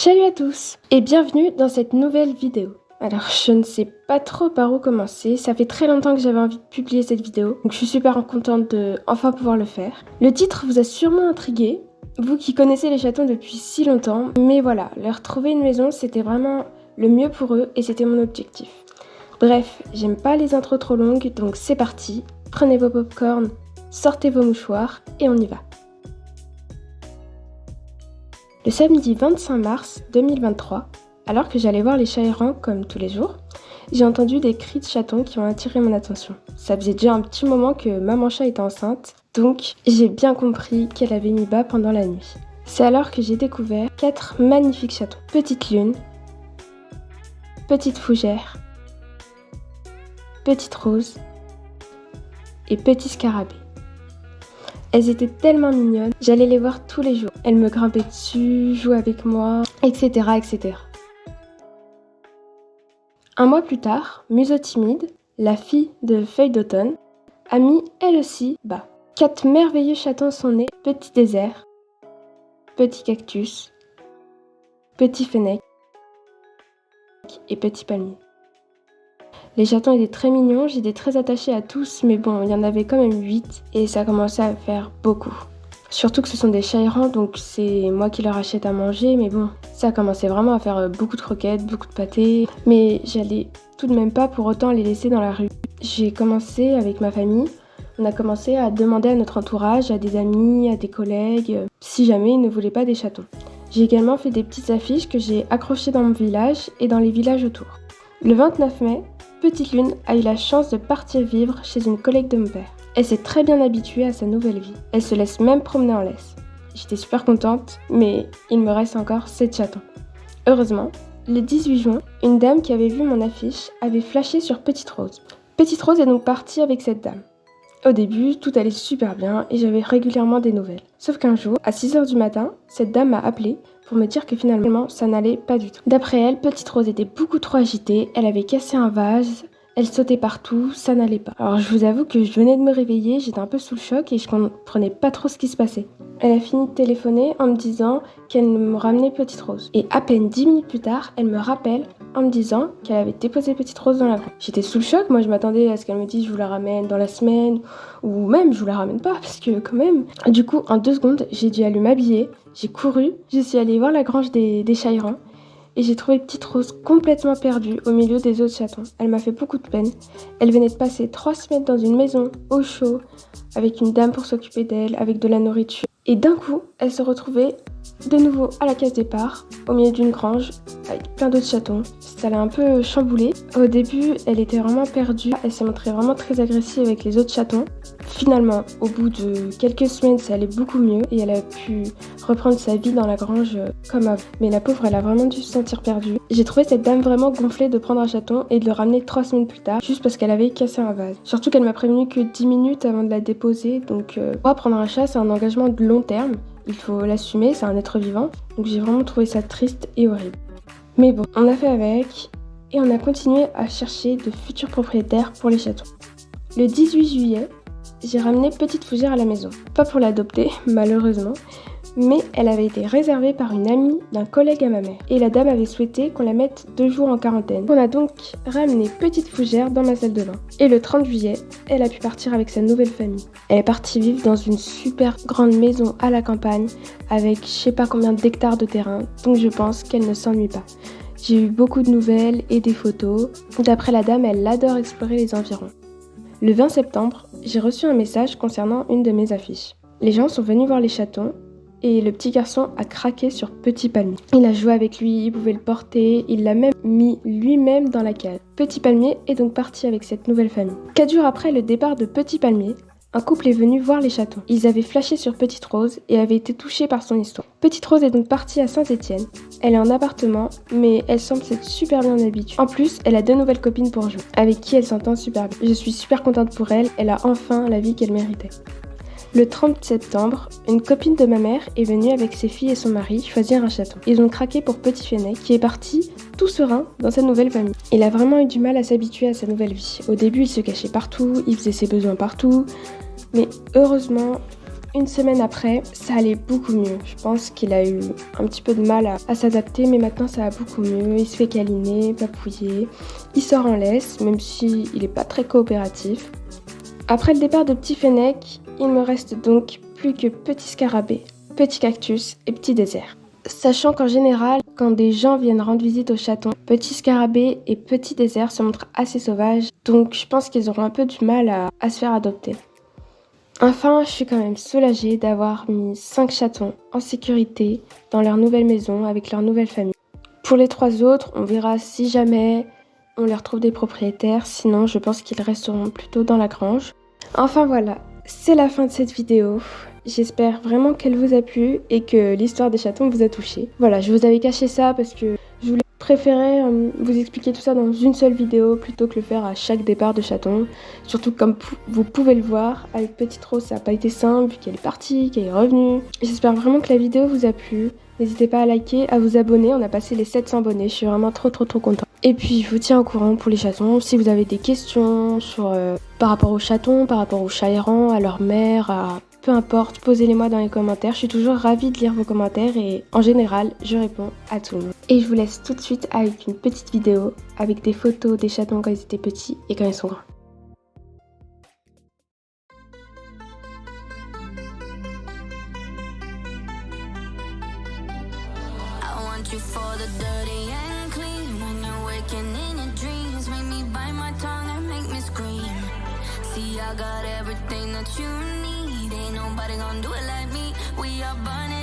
Salut à tous et bienvenue dans cette nouvelle vidéo. Alors je ne sais pas trop par où commencer, ça fait très longtemps que j'avais envie de publier cette vidéo, donc je suis super contente de enfin pouvoir le faire. Le titre vous a sûrement intrigué, vous qui connaissez les chatons depuis si longtemps, mais voilà, leur trouver une maison c'était vraiment le mieux pour eux et c'était mon objectif. Bref, j'aime pas les intros trop longues, donc c'est parti, prenez vos popcorn, sortez vos mouchoirs et on y va. Le samedi 25 mars 2023, alors que j'allais voir les chats errants comme tous les jours, j'ai entendu des cris de chatons qui ont attiré mon attention. Ça faisait déjà un petit moment que maman chat était enceinte, donc j'ai bien compris qu'elle avait mis bas pendant la nuit. C'est alors que j'ai découvert 4 magnifiques chatons. Petite lune, petite fougère, petite rose et petit scarabée. Elles étaient tellement mignonnes, j'allais les voir tous les jours. Elles me grimpaient dessus, jouaient avec moi, etc. etc. Un mois plus tard, Museau Timide, la fille de Feuille d'automne, a mis elle aussi bas. 4 merveilleux chatons sont nés, petit désert, petit cactus, petit fennec et petit palmier. Les chatons étaient très mignons, j'étais très attachée à tous, mais bon, il y en avait quand même 8 et ça commençait à faire beaucoup. Surtout que ce sont des chats errants, donc c'est moi qui leur achète à manger, mais bon, ça commençait vraiment à faire beaucoup de croquettes, beaucoup de pâtés, mais j'allais tout de même pas pour autant les laisser dans la rue. J'ai commencé avec ma famille, on a commencé à demander à notre entourage, à des amis, à des collègues, si jamais ils ne voulaient pas des chatons. J'ai également fait des petites affiches que j'ai accrochées dans mon village et dans les villages autour. Le 29 mai, Petite Lune a eu la chance de partir vivre chez une collègue de mon père. Elle s'est très bien habituée à sa nouvelle vie. Elle se laisse même promener en laisse. J'étais super contente, mais il me reste encore 7 chatons. Heureusement, le 18 juin, une dame qui avait vu mon affiche avait flashé sur Petite Rose. Petite Rose est donc partie avec cette dame. Au début, tout allait super bien et j'avais régulièrement des nouvelles. Sauf qu'un jour, à 6h du matin, cette dame m'a appelé pour me dire que finalement, ça n'allait pas du tout. D'après elle, Petite Rose était beaucoup trop agitée, elle avait cassé un vase, elle sautait partout, ça n'allait pas. Alors je vous avoue que je venais de me réveiller, j'étais un peu sous le choc et je comprenais pas trop ce qui se passait. Elle a fini de téléphoner en me disant qu'elle me ramenait Petite Rose. Et à peine 10 minutes plus tard, elle me rappelle en me disant qu'elle avait déposé Petite Rose dans la grange. J'étais sous le choc, moi je m'attendais à ce qu'elle me dise je vous la ramène dans la semaine, ou même je vous la ramène pas, parce que quand même. Du coup, en 2 secondes, j'ai dû aller m'habiller, j'ai couru, je suis allée voir la grange des chats errants, et j'ai trouvé Petite Rose complètement perdue au milieu des autres chatons. Elle m'a fait beaucoup de peine. Elle venait de passer 3 semaines dans une maison au chaud, avec une dame pour s'occuper d'elle, avec de la nourriture. Et d'un coup, elle se retrouvait de nouveau à la case départ, au milieu d'une grange, avec plein d'autres chatons. Ça l'a un peu chamboulée. Au début, elle était vraiment perdue. Elle s'est montrée vraiment très agressive avec les autres chatons. Finalement, au bout de quelques semaines, ça allait beaucoup mieux et elle a pu reprendre sa vie dans la grange comme avant. Mais la pauvre, elle a vraiment dû se sentir perdue. J'ai trouvé cette dame vraiment gonflée de prendre un chaton et de le ramener 3 semaines plus tard, juste parce qu'elle avait cassé un vase. Surtout qu'elle m'a prévenu que 10 minutes avant de la déposer, donc moi, prendre un chat, c'est un engagement de long terme. Il faut l'assumer, c'est un être vivant. Donc j'ai vraiment trouvé ça triste et horrible. Mais bon, on a fait avec et on a continué à chercher de futurs propriétaires pour les chatons. Le 18 juillet, j'ai ramené Petite Fougère à la maison. Pas pour l'adopter, malheureusement, mais elle avait été réservée par une amie d'un collègue à ma mère. Et la dame avait souhaité qu'on la mette 2 jours en quarantaine. On a donc ramené Petite Fougère dans ma salle de bain. Et le 30 juillet, elle a pu partir avec sa nouvelle famille. Elle est partie vivre dans une super grande maison à la campagne, avec je sais pas combien d'hectares de terrain, donc je pense qu'elle ne s'ennuie pas. J'ai eu beaucoup de nouvelles et des photos. D'après la dame, elle adore explorer les environs. Le 20 septembre, j'ai reçu un message concernant une de mes affiches. Les gens sont venus voir les chatons et le petit garçon a craqué sur Petit Palmier. Il a joué avec lui, il pouvait le porter, il l'a même mis lui-même dans la cage. Petit Palmier est donc parti avec cette nouvelle famille. 4 jours après le départ de Petit Palmier, un couple est venu voir les chatons. Ils avaient flashé sur Petite Rose et avaient été touchés par son histoire. Petite Rose est donc partie à Saint-Étienne. Elle est en appartement, mais elle semble s'être super bien habituée. En plus, elle a 2 nouvelles copines pour jouer, avec qui elle s'entend super bien. Je suis super contente pour elle, elle a enfin la vie qu'elle méritait. Le 30 septembre, une copine de ma mère est venue avec ses filles et son mari choisir un chaton. Ils ont craqué pour Petit Fennec, qui est parti tout serein dans sa nouvelle famille. Il a vraiment eu du mal à s'habituer à sa nouvelle vie. Au début, il se cachait partout, il faisait ses besoins partout, mais heureusement, Une semaine après, ça allait beaucoup mieux. Je pense qu'il a eu un petit peu de mal à s'adapter, mais maintenant ça va beaucoup mieux. Il se fait câliner, papouiller. Il sort en laisse, même s'il n'est pas très coopératif. Après le départ de Petit Fennec, il me reste donc plus que Petit Scarabée, Petit Cactus et Petit Désert. Sachant qu'en général, quand des gens viennent rendre visite au chaton, Petit Scarabée et Petit Désert se montrent assez sauvages, donc je pense qu'ils auront un peu du mal à se faire adopter. Enfin, je suis quand même soulagée d'avoir mis 5 chatons en sécurité dans leur nouvelle maison avec leur nouvelle famille. Pour les 3 autres, on verra si jamais on leur trouve des propriétaires, sinon je pense qu'ils resteront plutôt dans la grange. Enfin voilà, c'est la fin de cette vidéo. J'espère vraiment qu'elle vous a plu et que l'histoire des chatons vous a touché. Voilà, je vous avais caché ça parce que je voulais préférer vous expliquer tout ça dans une seule vidéo plutôt que le faire à chaque départ de chaton. Surtout comme vous pouvez le voir, avec Petite Rose ça n'a pas été simple vu qu'elle est partie, qu'elle est revenue. J'espère vraiment que la vidéo vous a plu. N'hésitez pas à liker, à vous abonner, on a passé les 700 abonnés, je suis vraiment trop contente. Et puis je vous tiens au courant pour les chatons, si vous avez des questions par rapport aux chatons, par rapport aux chats errants, à leur mère, peu importe, posez-les-moi dans les commentaires, je suis toujours ravie de lire vos commentaires et en général, je réponds à tout le monde. Et je vous laisse tout de suite avec une petite vidéo avec des photos des chatons quand ils étaient petits et quand ils sont grands. You for the dirty and clean. When you're waking in your dreams, make me bite my tongue and make me scream. See, I got everything that you need. Ain't nobody gonna do it like me. We are burning